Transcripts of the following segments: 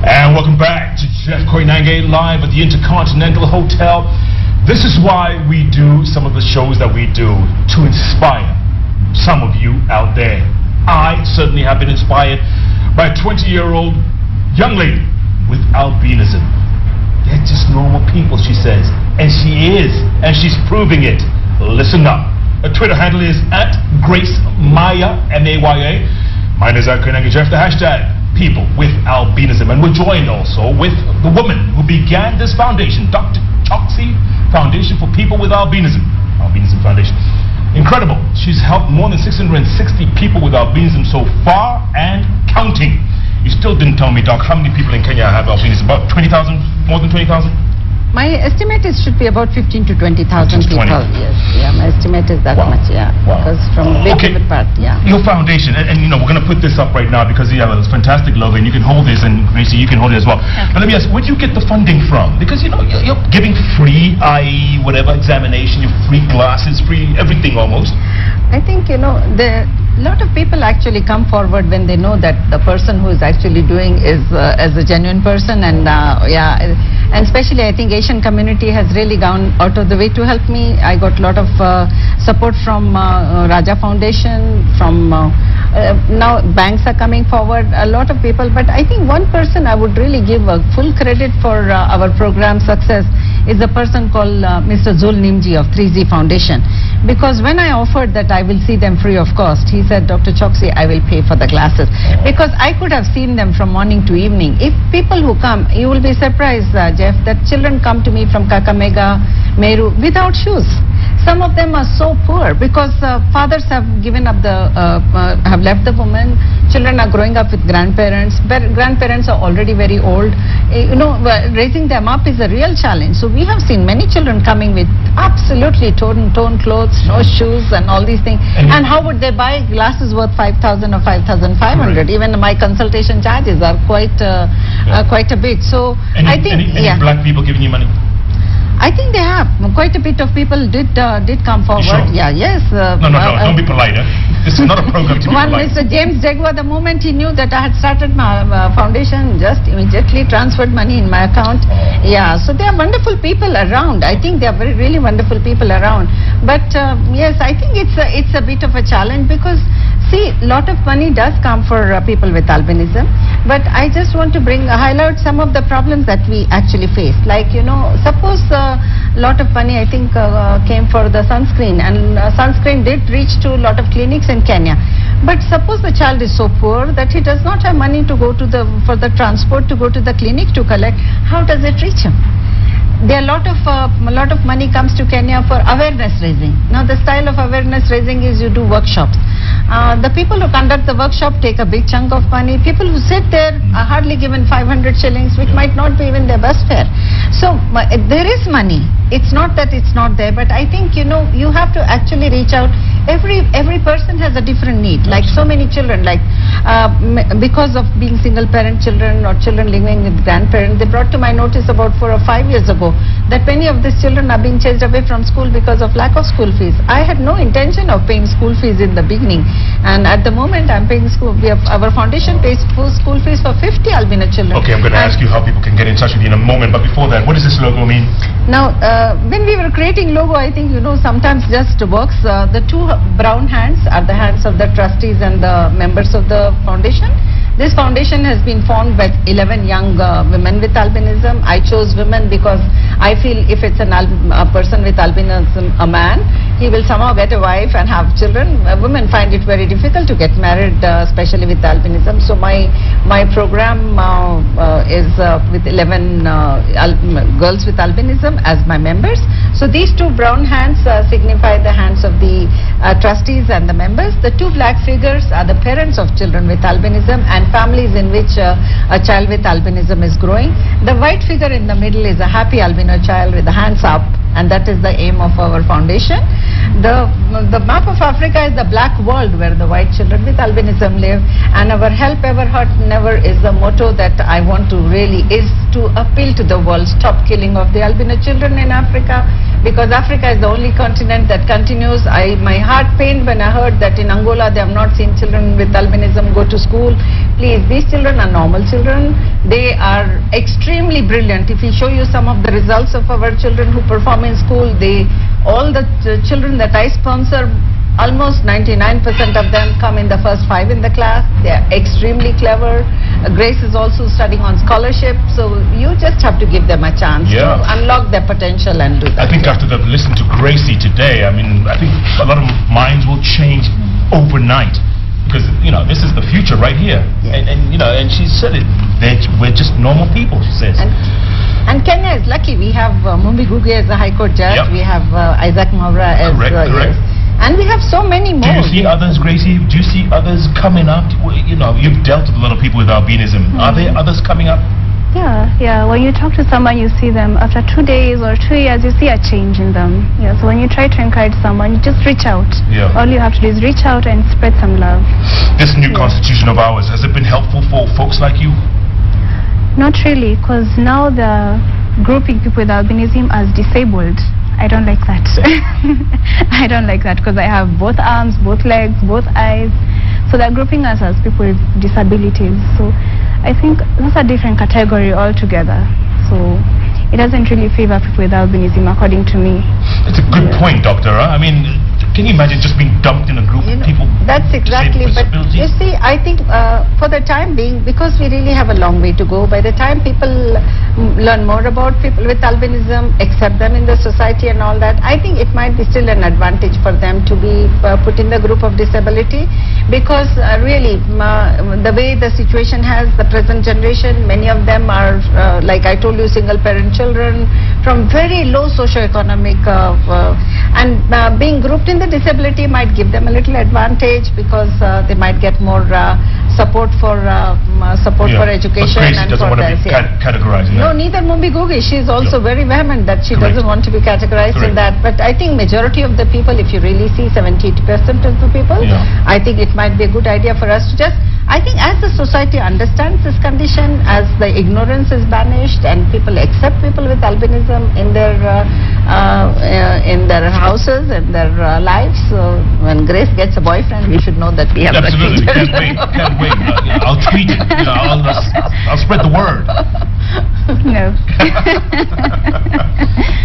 And welcome back to Jeff Koinange live at the Intercontinental Hotel. This is why we do some of the shows that we do, to inspire some of you out there. I certainly have been inspired by a 20-year-old young lady with albinism. They're just normal people, she says. And she is, and she's proving it. Listen up. Her Twitter handle is @GraceMaya, M-A-Y-A. Mine is @Koinange Jeff, the hashtag people with albinism. And we're joined also with the woman who began this foundation, Dr. Choksi Foundation for People with Albinism. Albinism Foundation. Incredible. She's helped more than 660 people with albinism so far and counting. You still didn't tell me, Doc, how many people in Kenya have albinism? About 20,000? More than 20,000? My estimate is should be about 15 to 20,000 people. 20. Yes, yeah, my estimate is that much, yeah. Wow. Because from big to part, yeah. Your foundation, and you know, we're going to put this up right now because you have a fantastic logo, and you can hold this, and Gracie, you can hold it as well. Yeah. But let me ask, where do you get the funding from? Because you know, you're giving free, i.e., whatever examination, your free glasses, free everything almost. I think, you know, a lot of people actually come forward when they know that the person who is actually doing is as a genuine person, and and especially I think Asian community has really gone out of the way to help me. I got a lot of support from Raja Foundation, from now banks are coming forward, a lot of people, but I think one person I would really give a full credit for our program success is a person called Mr. Zul Nimji of 3Z Foundation. Because when I offered that I will see them free of cost, he said, Dr. Choksi, I will pay for the glasses. Because I could have seen them from morning to evening. If people who come, you will be surprised, Jeff, that children come to me from Kakamega, Meru, without shoes. Some of them are so poor because fathers have given up have left the woman. Children are growing up with grandparents. Grandparents are already very old. You know, raising them up is a real challenge. So we have seen many children coming with absolutely torn clothes, no shoes, and all these things. And how would they buy glasses worth 5,000 or 5,500? Right. Even my consultation charges are quite a bit. So I think any black people giving you money? I think they have. Quite a bit of people did come forward. Sure? Yeah, yes. No, don't be polite. This is not a program to be one polite. Mr. James Jagwa, the moment he knew that I had started my foundation, just immediately transferred money in my account. Yeah, so there are wonderful people around. I think there are really wonderful people around. But yes, I think it's a bit of a challenge because, see, a lot of money does come for people with albinism. But I just want to highlight some of the problems that we actually face. Like, you know, suppose a lot of money, I think, came for the sunscreen, and sunscreen did reach to a lot of clinics in Kenya. But suppose the child is so poor that he does not have money to go to for the transport to go to the clinic to collect. How does it reach him? There are a lot of money comes to Kenya for awareness raising. Now the style of awareness raising is you do workshops. The people who conduct the workshop take a big chunk of money. People who sit there are hardly given 500 shillings, which might not be even their bus fare. So there is money. It's not that it's not there, but I think, you know, you have to actually reach out. Every person has a different need. Like so many children, like because of being single parent children or children living with grandparents, they brought to my notice about 4 or 5 years ago that many of these children are being chased away from school because of lack of school fees. I had no intention of paying school fees in the beginning, and at the moment I'm paying school. Our foundation pays full school fees for 50 albino children. Okay, I'm going to ask you how people can get in touch with you in a moment, but before that, what does this logo mean? Now, when we were creating logo, I think, you know, sometimes just works. The two brown hands are the hands of the trustees and the members of the foundation. This foundation has been formed by 11 young women with albinism. I chose women because I feel if it's a person with albinism, a man, he will somehow get a wife and have children. Women find it very difficult to get married, especially with albinism. So my program is with 11 girls with albinism as my members. So these two brown hands signify the hands of the trustees and the members. The two black figures are the parents of children with albinism and families in which a child with albinism is growing. The white figure in the middle is a happy albino child with the hands up, and that is the aim of our foundation. The map of Africa is the black world where the white children with albinism live, and our help ever hurt never is the motto that I want to really is to appeal to the world, stop killing of the albino children in Africa, because Africa is the only continent that continues. My heart pained when I heard that in Angola they have not seen children with albinism go to school. Please, these children are normal children. They are extremely brilliant. If we show you some of the results of our children who perform in school, all the children that I sponsor, almost 99% of them come in the first 5 in the class. They are extremely clever. Grace is also studying on scholarship, so you just have to give them a chance to unlock their potential and do that. I think after they've listened to Gracie today, I think a lot of minds will change overnight, because this is the future right here. Yes. And she said it. We're just normal people, she says. And Kenya is lucky. We have Mumbi Guge as a High Court judge. Yep. We have Isaac Mavra as correct. Yes. And we have so many more. Do you see others, Gracie? Do you see others coming up? You've dealt with a lot of people with albinism. Are there others coming up? Yeah. When you talk to someone, you see them after 2 days or 2 years, you see a change in them. Yeah. So when you try to encourage someone, you just reach out. Yeah. All you have to do is reach out and spread some love. This new constitution of ours, has it been helpful for folks like you? Not really, because now they're grouping people with albinism as disabled. I don't like that. I don't like that, because I have both arms, both legs, both eyes. So they're grouping us as people with disabilities. So I think that's a different category altogether. So it doesn't really favor people with albinism, according to me. It's a good point, Doctor. Can you imagine just being dumped in a group of people? That's exactly. But you see, I think for the time being, because we really have a long way to go, by the time people learn more about people with albinism, accept them in the society and all that, I think it might be still an advantage for them to be put in the group of disability, because really the way the situation has, the present generation, many of them are, like I told you, single parent children from very low socioeconomic and being grouped in the disability might give them a little advantage, because they might get more support for education. But Gracie doesn't want to be categorized in that. No, neither Mumbi Gugi. She is also very vehement that she doesn't want to be categorized in that. But I think majority of the people, if you really see 70-80% of the people, I think it might be a good idea for us to just, I think as the society understands this condition, as the ignorance is banished and people accept people with albinism in their houses, in their lives, so when Grace gets a boyfriend, we should know that we have Absolutely, can't wait. I'll tweet it. I'll spread the word. No.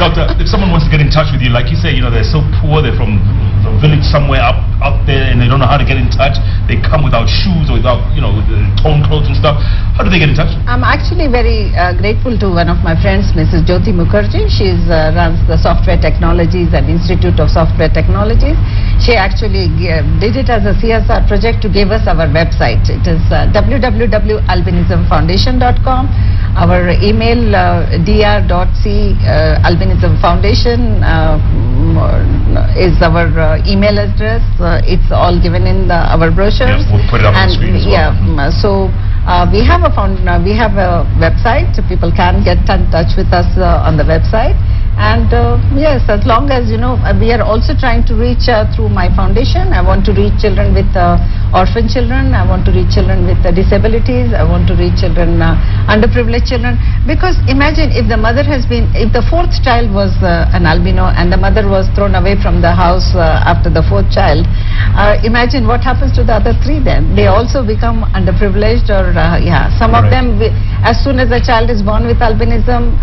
Doctor, if someone wants to get in touch with you, like you say, they're so poor, they're from a village somewhere up there, and they don't know how to get in touch. They come without shoes or without, torn clothes and stuff. How do they get in touch? I'm actually very grateful to one of my friends, Mrs. Jyoti Mukherjee. She runs the Software Technologies and Institute of Software Technologies. She actually did it as a CSR project to give us our website. It is www.albinismfoundation.com. Our email dr.c albinismfoundation is our email address. It's all given in our brochures. Yeah, we'll put it up on the screen as well. So we have a website. People can get in touch with us on the website. And yes, as long as we are also trying to reach through my foundation. I want to reach children with orphan children. I want to reach children with disabilities. I want to reach children, underprivileged children. Because imagine if the fourth child was an albino and the mother was thrown away from the house after the fourth child. Imagine what happens to the other 3 then. They also become underprivileged, or some of them, as soon as a child is born with albinism,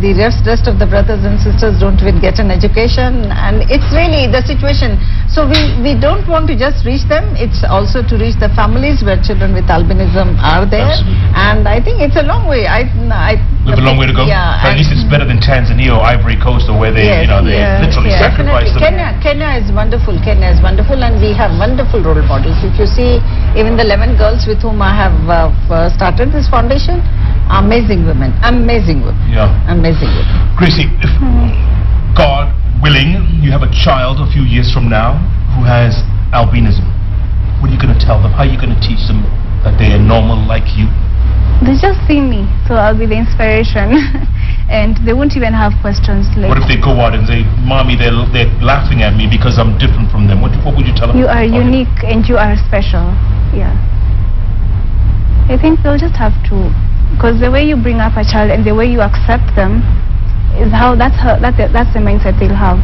the rest of the brothers and sisters don't even get an education, and it's really the situation. So we don't want to just reach them, it's also to reach the families where children with albinism are there. Absolutely. And I think it's a long way. We have a long way to go, but at least it's better than Tanzania or Ivory Coast, or where they literally sacrifice them. Kenya is wonderful. Kenya is wonderful, and we have wonderful role models. If you see, even the 11 girls with whom I have started this foundation, amazing women. Yeah. Amazing women. Gracie, if God willing, you have a child a few years from now who has albinism, what are you going to tell them? How are you going to teach them that they are normal like you? They just see me, so I'll be the inspiration. And they won't even have questions like... What if they go out and say, Mommy, they're laughing at me because I'm different from them? What would you tell them? You are unique and you are special. Yeah. I think they'll just have to... Because the way you bring up a child and the way you accept them, that's the mindset they'll have.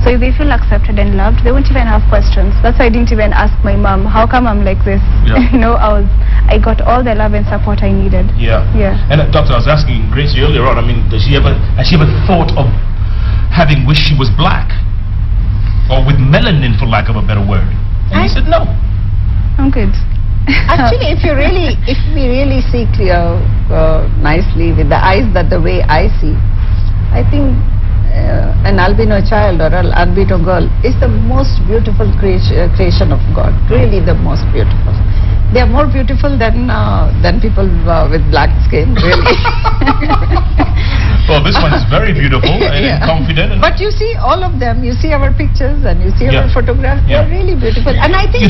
So if they feel accepted and loved, they won't even have questions. That's why I didn't even ask my mom, how come I'm like this? Yeah. I got all the love and support I needed. Yeah. And doctor, I was asking Gracie earlier on, I mean, has she ever thought of having wished she was black? Or with melanin, for lack of a better word? And he said no. I'm good. Actually, if we really see nicely with the eyes the way I see, I think an albino child or an albino girl is the most beautiful creation of God. Really the most beautiful. They are more beautiful than people with black skin, really. Well, this one is very beautiful and confident. But you see all of them, you see our pictures and you see our photographs, they are really beautiful. And I think,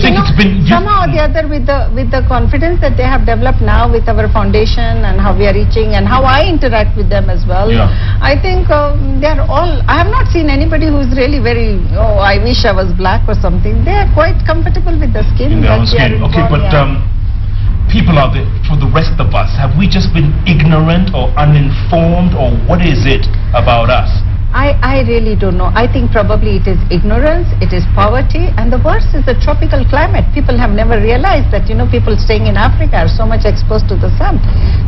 somehow or the other with the confidence that they have developed now with our foundation and how we are reaching and how I interact with them as well, I think they are all, I have not seen anybody who is really very, I wish I was black or something. They are quite comfortable with the skin. Okay, but people out there, for the rest of us, have we just been ignorant or uninformed, or what is it about us? I really don't know. I think probably it is ignorance, it is poverty, and the worst is the tropical climate. People have never realized that, people staying in Africa are so much exposed to the sun.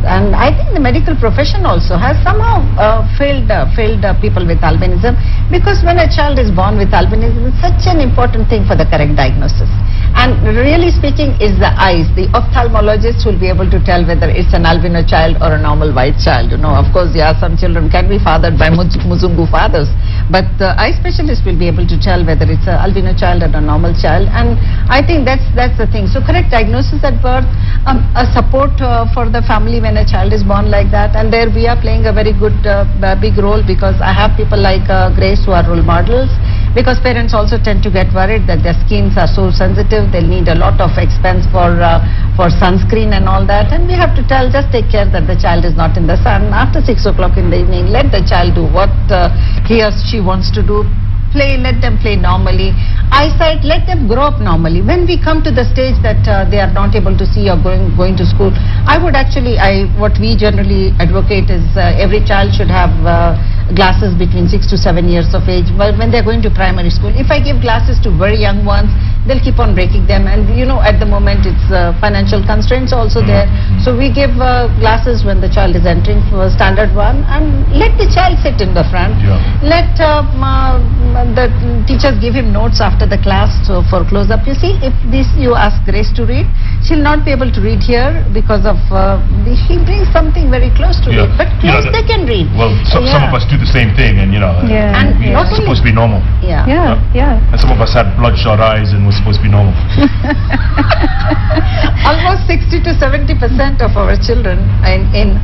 And I think the medical profession also has somehow failed people with albinism, because when a child is born with albinism, it's such an important thing for the correct diagnosis. And really speaking, is the eyes. The ophthalmologist will be able to tell whether it's an albino child or a normal white child. Of course, some children can be fathered by Muzungu fathers, but the eye specialist will be able to tell whether it's an albino child or a normal child. And I think that's the thing. So correct diagnosis at birth, a support for the family when a child is born like that. And there we are playing a very good, big role, because I have people like Grace who are role models. Because parents also tend to get worried that their skins are so sensitive, they'll need a lot of expense for sunscreen and all that. And we have to tell, just take care that the child is not in the sun after 6 o'clock in the evening. Let the child do what he or she wants to do. Let them play normally. Eyesight, let them grow up normally. When we come to the stage that they are not able to see or going to school, what we generally advocate is every child should have glasses between 6 to 7 years of age. Well, when they're going to primary school, if I give glasses to very young ones, they'll keep on breaking them. And at the moment it's financial constraints also there. So we give glasses when the child is entering for standard 1, and let the child sit in the front. Let the teachers give him notes after the class, so for close-up. You see, if you ask Grace to read, she'll not be able to read here because of he brings something very close to read, but close they can read. Well, some of us do the same thing, and and we're supposed to be normal. And some of us had bloodshot eyes and we're supposed to be normal. Almost 60 to 70% of our children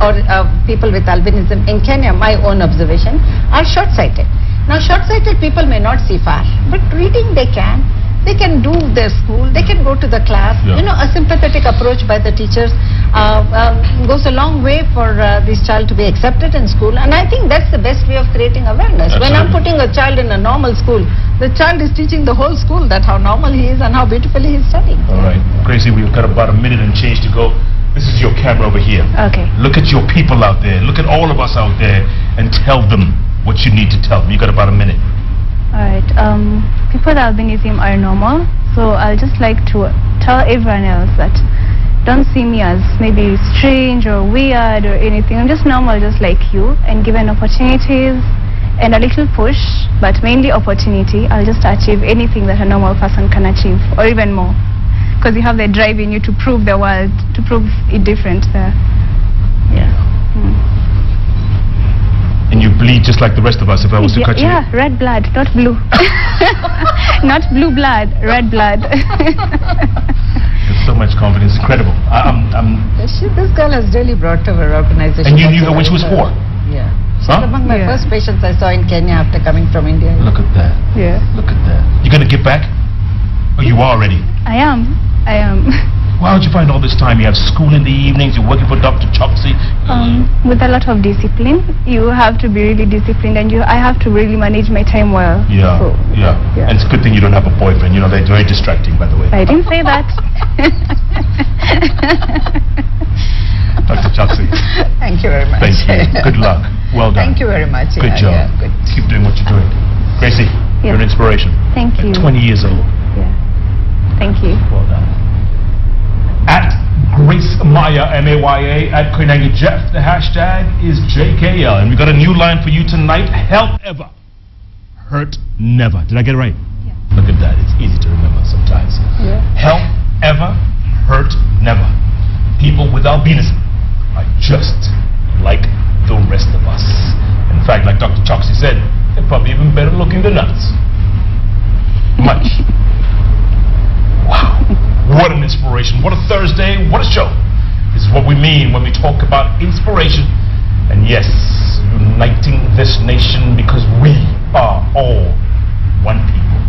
or people with albinism in Kenya, my own observation, are short-sighted. Now, short-sighted people may not see far, but reading they can. They can do their school, they can go to the class. A sympathetic approach by the teachers goes a long way for this child to be accepted in school. And I think that's the best way of creating awareness. Absolutely. When I'm putting a child in a normal school, the child is teaching the whole school that how normal he is and how beautifully he's studying. All right. Gracie, we've got about a minute and change to go. This is your camera over here. Okay. Look at your people out there. Look at all of us out there and tell them what you need to tell them. You got about a minute. Alright, people with albinism are normal, so I'll just like to tell everyone else that don't see me as maybe strange or weird or anything. I'm just normal, just like you, and given opportunities and a little push, but mainly opportunity, I'll just achieve anything that a normal person can achieve, or even more, because you have the drive in you to prove the world, to prove it different there. And you bleed just like the rest of us if I was to cut you? Yeah, red blood, not blue. Not blue blood, red blood. There's so much confidence, incredible. This girl has really brought to her organization. And you knew her when she was 4? Yeah. She's among my first patients I saw in Kenya after coming from India. Look at that. Yeah. Look at that. You going to give back? Or you are already? I am. How did you find all this time? You have school in the evenings, you're working for Dr. Choksy. With a lot of discipline. You have to be really disciplined, and I have to really manage my time well. Yeah. And it's a good thing you don't have a boyfriend. They're very distracting, by the way. I didn't say that. Dr. Choksy. Thank you very much. Thank you. Good luck. Well Well done. Thank you very much. Good job. Yeah, good. Keep doing what you're doing. Gracie, you're an inspiration. Thank you. At 20 years old. Yeah. Thank you. Well done. At Grace Maya, M-A-Y-A, at Koinange Jeff, the hashtag is JKL. And we got a new line for you tonight. Help ever, hurt never. Did I get it right? Yeah. Look at that. It's easy to remember sometimes. Yeah. Help ever, hurt never. People with albinism are just like the rest of us. In fact, like Dr. Choksy said, they're probably even better looking than us. Much. Wow. What an inspiration. What a Thursday. What a show. This is what we mean when we talk about inspiration. And yes, uniting this nation because we are all one people.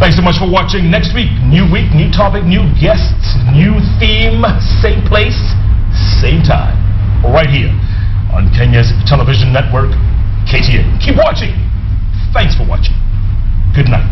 Thanks so much for watching. Next week, new week, new topic, new guests, new theme, same place, same time. Right here on Kenya's television network, KTN. Keep watching. Thanks for watching. Good night.